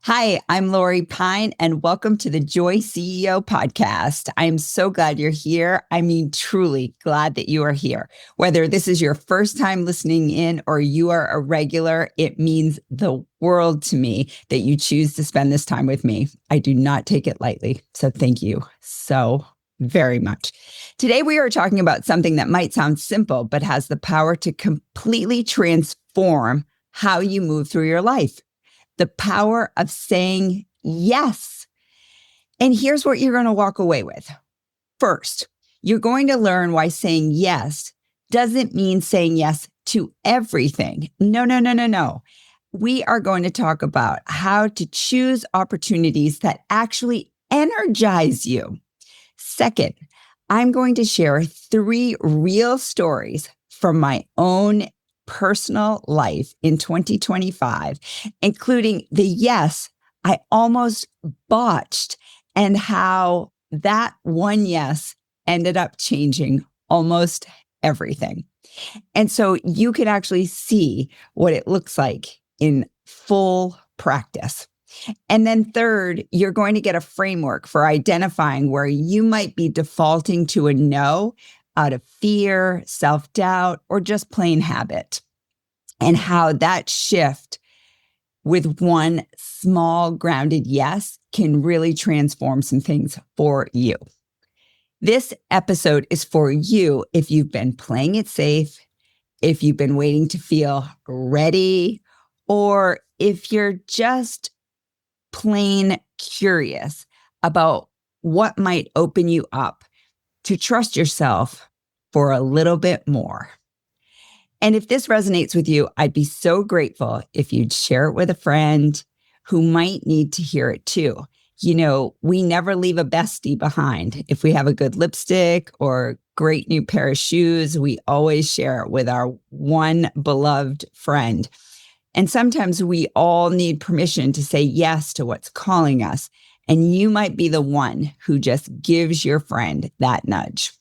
Hi, I'm Lori Pine, and welcome to the Joy CEO podcast. I'm so glad you're here. I mean, truly glad that you are here. Whether this is your first time listening in or you are a regular, it means the world to me that you choose to spend this time with me. I do not take it lightly. So thank you so very much. Today, we are talking about something that might sound simple, but has the power to completely transform how you move through your life. The power of saying yes. And here's what you're going to walk away with. First, you're going to learn why saying yes doesn't mean saying yes to everything. No. We are going to talk about how to choose opportunities that actually energize you. Second, I'm going to share 3 real stories from my own personal life in 2025, including the yes I almost botched and how that one yes ended up changing almost everything. And so you can actually see what it looks like in full practice. And then third, you're going to get a framework for identifying where you might be defaulting to a no out of fear, self-doubt, or just plain habit, and how that shift with one small grounded yes can really transform some things for you. This episode is for you if you've been playing it safe, if you've been waiting to feel ready, or if you're just plain curious about what might open you up to trust yourself for a little bit more. And if this resonates with you, I'd be so grateful if you'd share it with a friend who might need to hear it too. You know, we never leave a bestie behind. If we have a good lipstick or great new pair of shoes, we always share it with our one beloved friend. And sometimes we all need permission to say yes to what's calling us. And you might be the one who just gives your friend that nudge.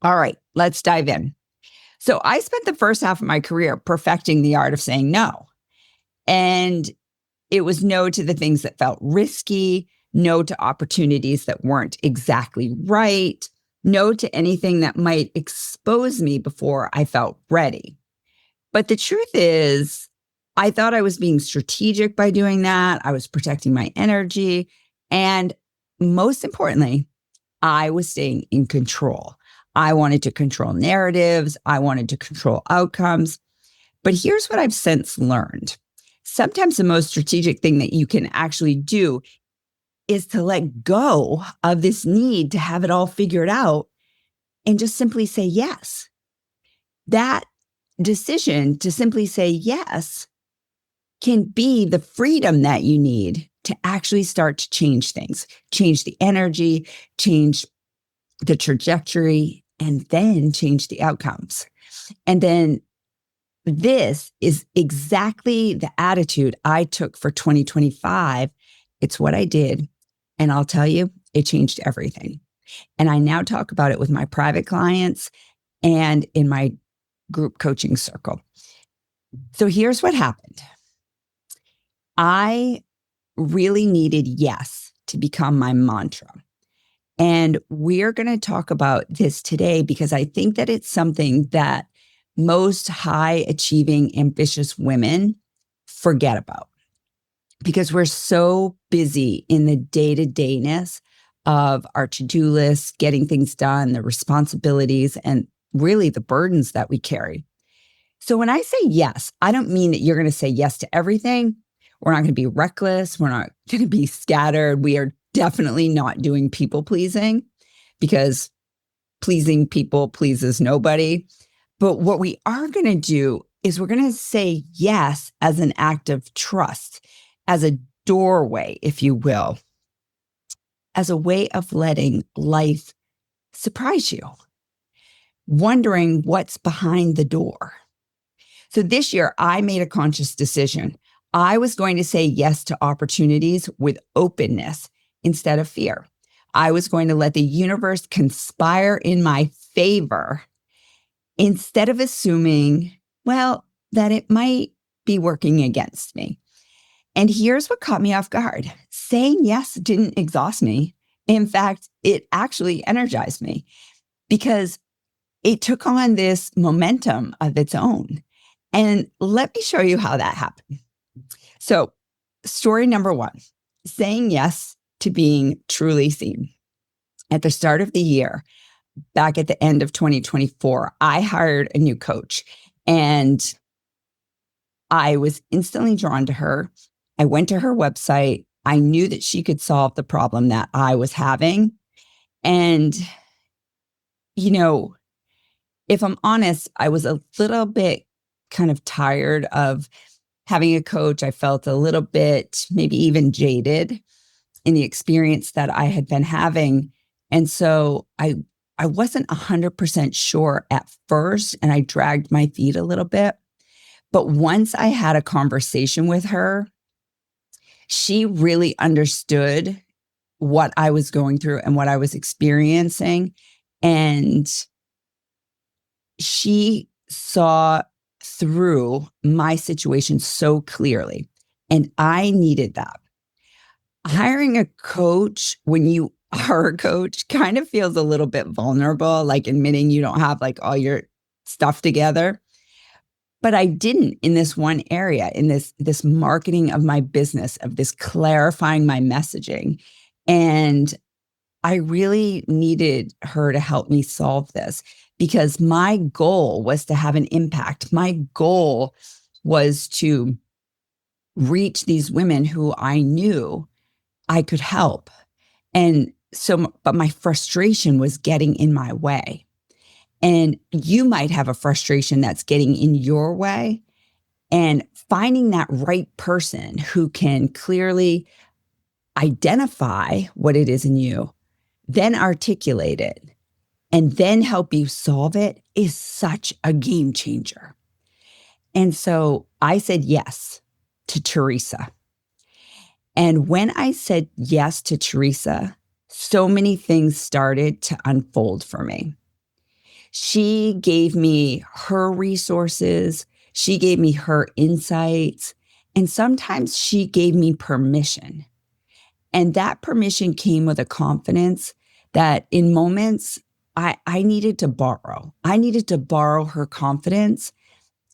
All right, let's dive in. So I spent the first half of my career perfecting the art of saying no. And it was no to the things that felt risky, no to opportunities that weren't exactly right, no to anything that might expose me before I felt ready. But the truth is, I thought I was being strategic by doing that. I was protecting my energy. And most importantly, I was staying in control. I wanted to control narratives. I wanted to control outcomes. But here's what I've since learned. Sometimes the most strategic thing that you can actually do is to let go of this need to have it all figured out and just simply say yes. That decision to simply say yes can be the freedom that you need to actually start to change things, change the energy, change the trajectory, and then change the outcomes. And then this is exactly the attitude I took for 2025. It's what I did. And I'll tell you, it changed everything. And I now talk about it with my private clients and in my group coaching circle. So here's what happened. I really needed yes to become my mantra. And we're going to talk about this today because I think that it's something that most high achieving, ambitious women forget about because we're so busy in the day-to-dayness of our to-do list, getting things done, the responsibilities, and really the burdens that we carry. So when I say yes, I don't mean that you're going to say yes to everything. We're not going to be reckless. We're not going to be scattered. We are definitely not doing people pleasing because pleasing people pleases nobody. But what we are going to do is we're going to say yes as an act of trust, as a doorway, if you will, as a way of letting life surprise you, wondering what's behind the door. So this year, I made a conscious decision. I was going to say yes to opportunities with openness instead of fear. I was going to let the universe conspire in my favor instead of assuming, well, that it might be working against me. And here's what caught me off guard. Saying yes didn't exhaust me. In fact, it actually energized me because it took on this momentum of its own. And let me show you how that happened. So, story number one, saying yes to being truly seen. At the start of the year, back at the end of 2024, I hired a new coach and I was instantly drawn to her. I went to her website. I knew that she could solve the problem that I was having. And, you know, if I'm honest, I was a little bit kind of tired of having a coach. I felt a little bit, maybe even jaded in the experience that I had been having. And so I wasn't 100% sure at first, and I dragged my feet a little bit. But once I had a conversation with her, she really understood what I was going through and what I was experiencing. And she saw through my situation so clearly. And I needed that. Hiring a coach when you are a coach kind of feels a little bit vulnerable, like admitting you don't have like all your stuff together. But I didn't in this one area, in this marketing of my business, of this clarifying my messaging. And I really needed her to help me solve this because my goal was to have an impact. My goal was to reach these women who I knew I could help. And so, but my frustration was getting in my way. And you might have a frustration that's getting in your way. And finding that right person who can clearly identify what it is in you, then articulate it, and then help you solve it is such a game changer. And so I said yes to Teresa. And when I said yes to Teresa, so many things started to unfold for me. She gave me her resources. She gave me her insights. And sometimes she gave me permission. And that permission came with a confidence that in moments I needed to borrow. I needed to borrow her confidence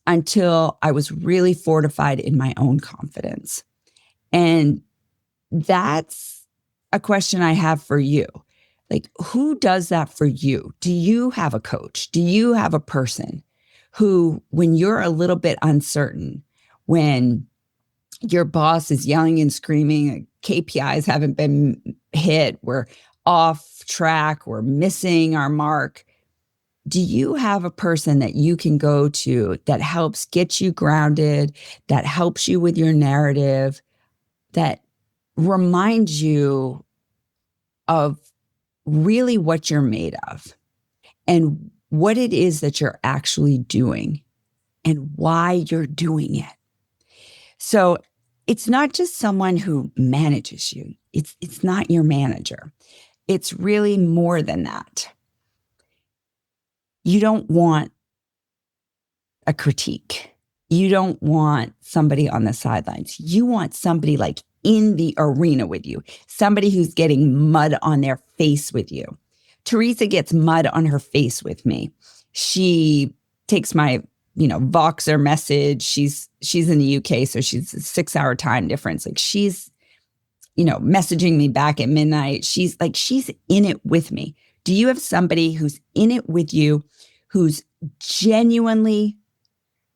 until I was really fortified in my own confidence. And that's a question I have for you. Like, who does that for you? Do you have a coach? Do you have a person who, when you're a little bit uncertain, when your boss is yelling and screaming, KPIs haven't been hit, we're off track, we're missing our mark, do you have a person that you can go to that helps get you grounded, that helps you with your narrative, that reminds you of really what you're made of and what it is that you're actually doing and why you're doing it? So it's not just someone who manages you. It's not your manager. It's really more than that. You don't want a critique. You don't want somebody on the sidelines. You want somebody like in the arena with you, somebody who's getting mud on their face with you. Teresa gets mud on her face with me. She takes my, Voxer message. She's in the UK, so she's a 6-hour time difference. Like she's, messaging me back at midnight. She's in it with me. Do you have somebody who's in it with you, who's genuinely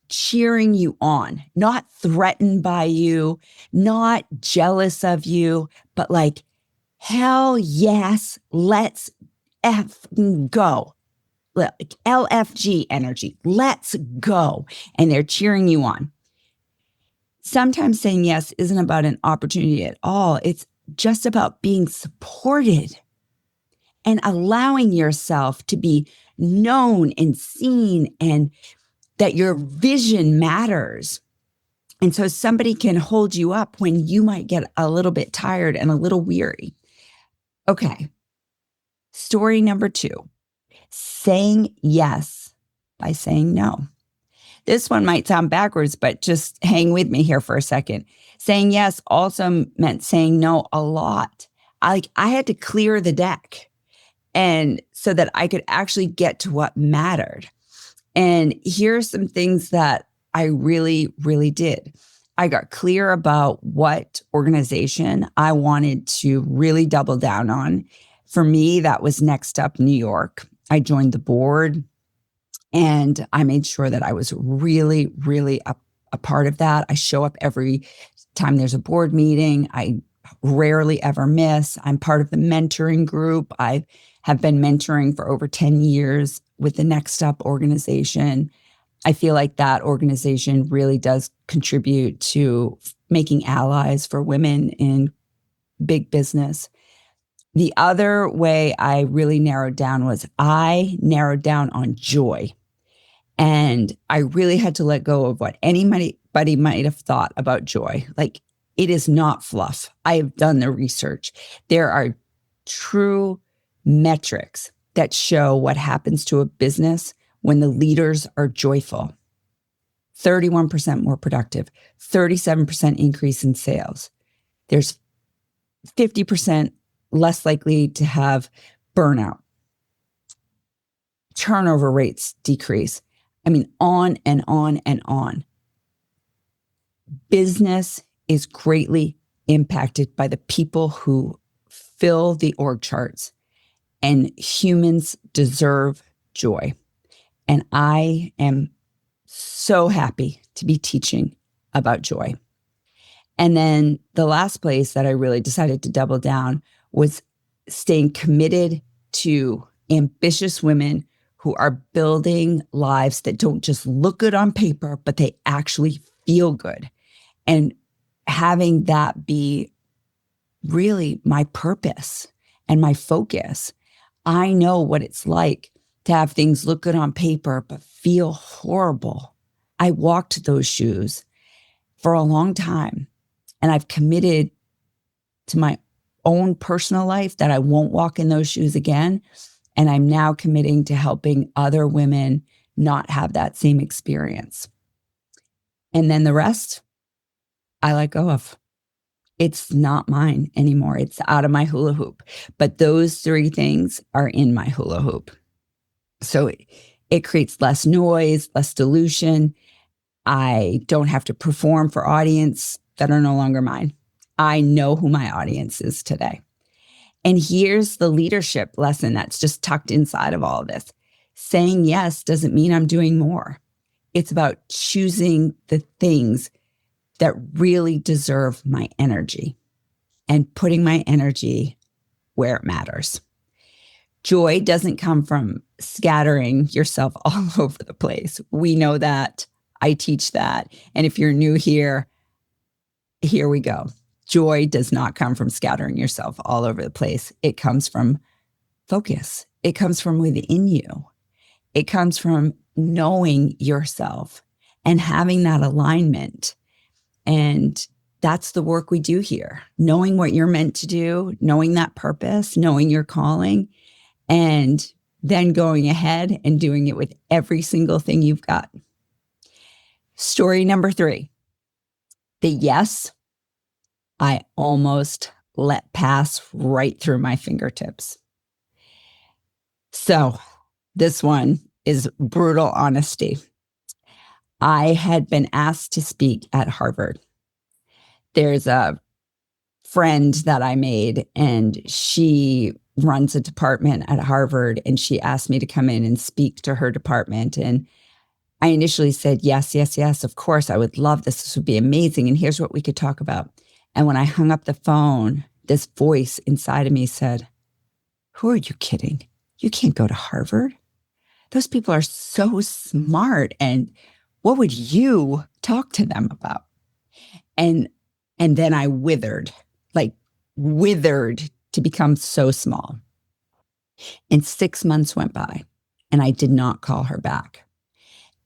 cheering you on, not threatened by you, not jealous of you, but like, hell yes, let's go. Like LFG energy, let's go. And they're cheering you on. Sometimes saying yes isn't about an opportunity at all. It's just about being supported and allowing yourself to be known and seen and that your vision matters. And so somebody can hold you up when you might get a little bit tired and a little weary. Okay. Story number 2, saying yes by saying no. This one might sound backwards, but just hang with me here for a second. Saying yes also meant saying no a lot. I had to clear the deck and so that I could actually get to what mattered. And here's some things that I really, really did. I got clear about what organization I wanted to really double down on. For me, that was Next Up New York. I joined the board and I made sure that I was really, really a part of that. I show up every time there's a board meeting. I rarely ever miss. I'm part of the mentoring group. I have been mentoring for over 10 years with the Next Up organization. I feel like that organization really does contribute to making allies for women in big business. The other way I really narrowed down was I narrowed down on joy. And I really had to let go of what anybody might have thought about joy. Like, it is not fluff. I have done the research. There are true metrics that show what happens to a business when the leaders are joyful. 31% more productive, 37% increase in sales. There's 50% less likely to have burnout. Turnover rates decrease. I mean, on and on and on. Business is greatly impacted by the people who fill the org charts, and humans deserve joy. And I am so happy to be teaching about joy. And then the last place that I really decided to double down was staying committed to ambitious women who are building lives that don't just look good on paper, but they actually feel good. And having that be really my purpose and my focus. I know what it's like to have things look good on paper, but feel horrible. I walked those shoes for a long time, and I've committed to my own personal life that I won't walk in those shoes again. And I'm now committing to helping other women not have that same experience. And then the rest, I let go of. It's not mine anymore. It's out of my hula hoop. But those three things are in my hula hoop. So it creates less noise, less dilution. I don't have to perform for audience that are no longer mine. I know who my audience is today. And here's the leadership lesson that's just tucked inside of all of this. Saying yes doesn't mean I'm doing more. It's about choosing the things that really deserve my energy and putting my energy where it matters. Joy doesn't come from scattering yourself all over the place. We know that. I teach that. And if you're new here we go. Joy does not come from scattering yourself all over the place. It comes from focus. It comes from within you. It comes from knowing yourself and having that alignment. And that's the work we do here. Knowing what you're meant to do, knowing that purpose, knowing your calling, and then going ahead and doing it with every single thing you've got. Story number 3. The yes I almost let pass right through my fingertips. So this one is brutal honesty. I had been asked to speak at Harvard. There's a friend that I made, and she runs a department at Harvard, and she asked me to come in and speak to her department. And I initially said, yes, yes, yes, of course, I would love this. This would be amazing. And here's what we could talk about. And when I hung up the phone, this voice inside of me said, who are you kidding? You can't go to Harvard. Those people are so smart. And what would you talk to them about? And then I withered to become so small. And 6 months went by and I did not call her back.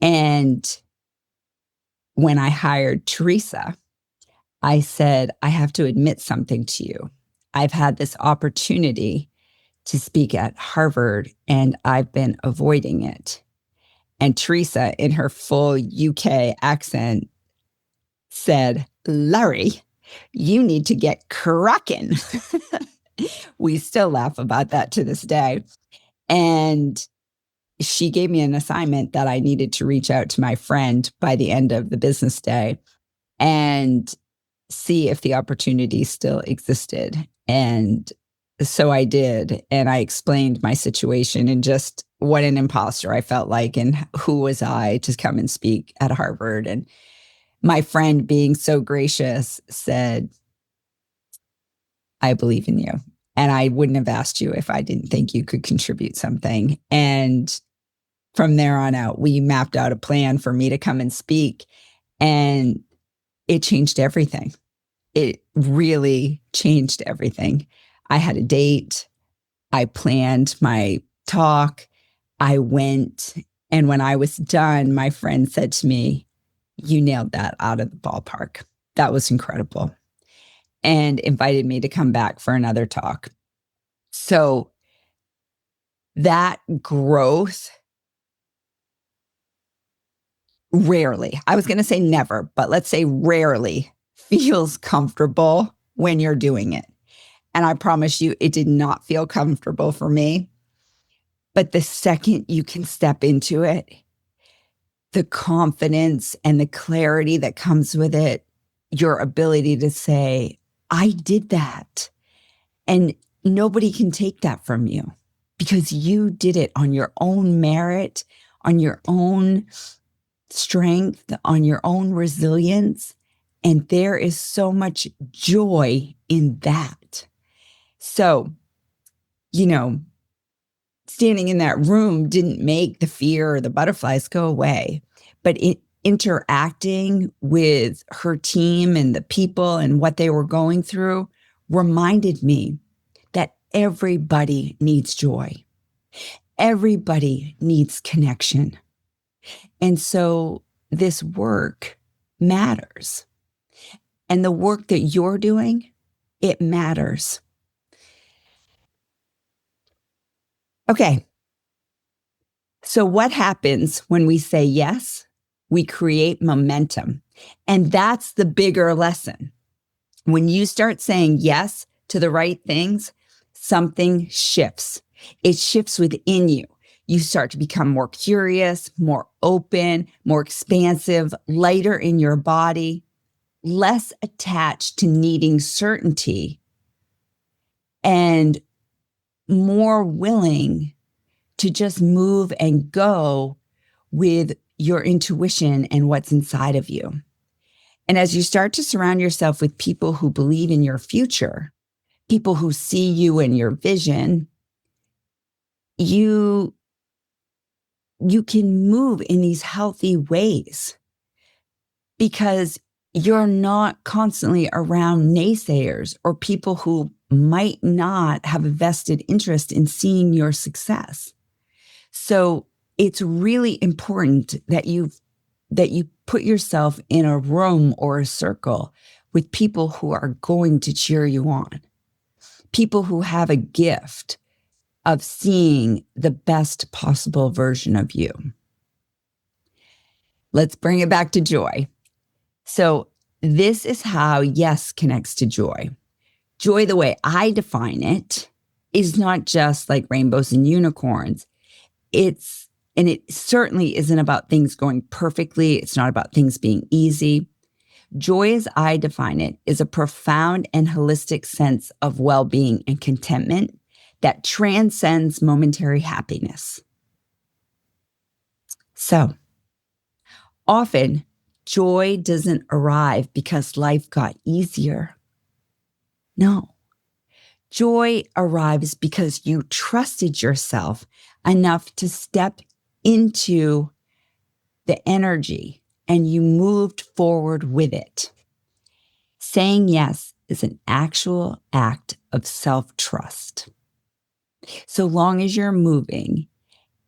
And when I hired Teresa, I said, I have to admit something to you. I've had this opportunity to speak at Harvard and I've been avoiding it. And Teresa, in her full UK accent, said, Larry, you need to get cracking. We still laugh about that to this day. And she gave me an assignment that I needed to reach out to my friend by the end of the business day and see if the opportunity still existed. And so I did. And I explained my situation and just what an imposter I felt like and who was I to come and speak at Harvard. And my friend, being so gracious, said, I believe in you. And I wouldn't have asked you if I didn't think you could contribute something. And from there on out, we mapped out a plan for me to come and speak. And it changed everything. It really changed everything. I had a date. I planned my talk. I went. And when I was done, my friend said to me, you nailed that out of the ballpark. That was incredible. And invited me to come back for another talk. So that growth rarely, I was going to say never, but let's say rarely feels comfortable when you're doing it. And I promise you, it did not feel comfortable for me. But the second you can step into it, the confidence and the clarity that comes with it, your ability to say, I did that. And nobody can take that from you because you did it on your own merit, on your own strength, on your own resilience. And there is so much joy in that. So, standing in that room didn't make the fear or the butterflies go away, but interacting with her team and the people and what they were going through reminded me that everybody needs joy. Everybody needs connection. And so this work matters. And the work that you're doing, it matters. Okay. So what happens when we say yes? We create momentum. And that's the bigger lesson. When you start saying yes to the right things, something shifts. It shifts within you. You start to become more curious, more open, more expansive, lighter in your body, less attached to needing certainty, and more willing to just move and go with your intuition and what's inside of you. And as you start to surround yourself with people who believe in your future, people who see you and your vision, you can move in these healthy ways because you're not constantly around naysayers or people who might not have a vested interest in seeing your success. So it's really important that you put yourself in a room or a circle with people who are going to cheer you on, people who have a gift of seeing the best possible version of you. Let's bring it back to joy. So this is how yes connects to joy. Joy, the way I define it, is not just like rainbows and unicorns. It certainly isn't about things going perfectly. It's not about things being easy. Joy, as I define it, is a profound and holistic sense of well-being and contentment that transcends momentary happiness. So, often, joy doesn't arrive because life got easier. No. Joy arrives because you trusted yourself enough to step into the energy and you moved forward with it. Saying yes is an actual act of self-trust. So long as you're moving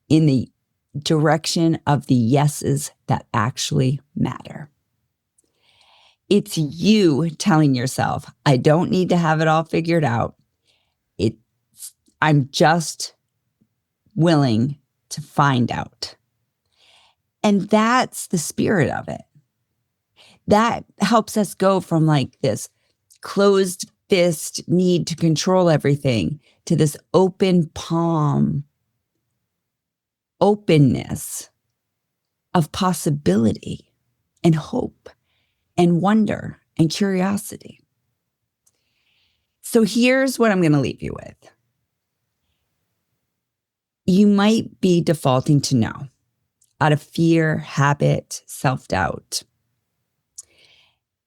in the direction of the yeses that actually matter. It's you telling yourself, I don't need to have it all figured out. I'm just willing to find out. And that's the spirit of it. That helps us go from like this closed fist need to control everything to this open palm openness of possibility and hope and wonder and curiosity. So here's what I'm going to leave you with. You might be defaulting to no out of fear, habit, self-doubt.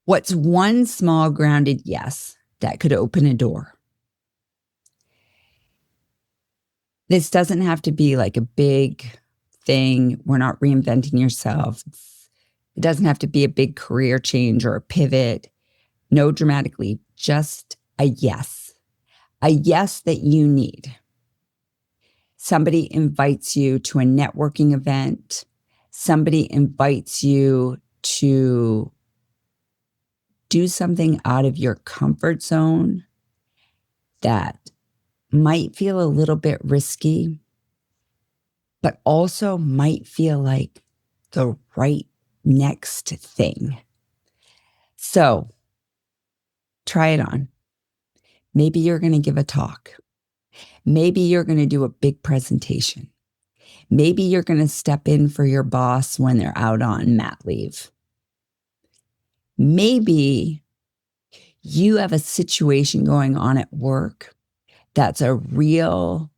What's one small grounded yes that could open a door? This doesn't have to be like a big thing. We're not reinventing yourself. It doesn't have to be a big career change or a pivot. No dramatic leap, just a yes that you need. Somebody invites you to a networking event. Somebody invites you to do something out of your comfort zone that might feel a little bit risky, but also might feel like the right next thing. So try it on. Maybe you're going to give a talk. Maybe you're going to do a big presentation. Maybe you're going to step in for your boss when they're out on mat leave. Maybe you have a situation going on at work that's a real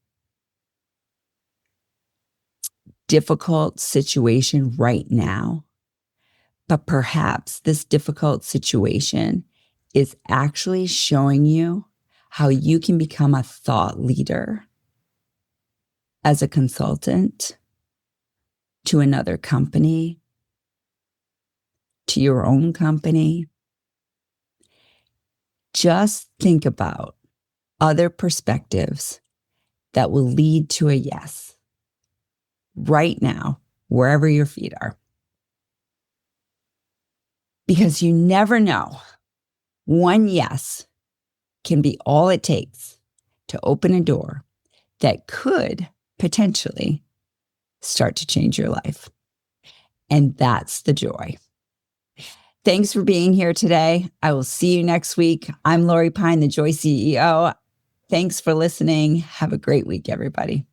difficult situation right now. But perhaps this difficult situation is actually showing you how you can become a thought leader as a consultant to another company, to your own company. Just think about other perspectives that will lead to a yes right now, wherever your feet are. Because you never know. One yes can be all it takes to open a door that could potentially start to change your life. And that's the joy. Thanks for being here today. I will see you next week. I'm Lori Pine, the Joy CEO. Thanks for listening. Have a great week, everybody.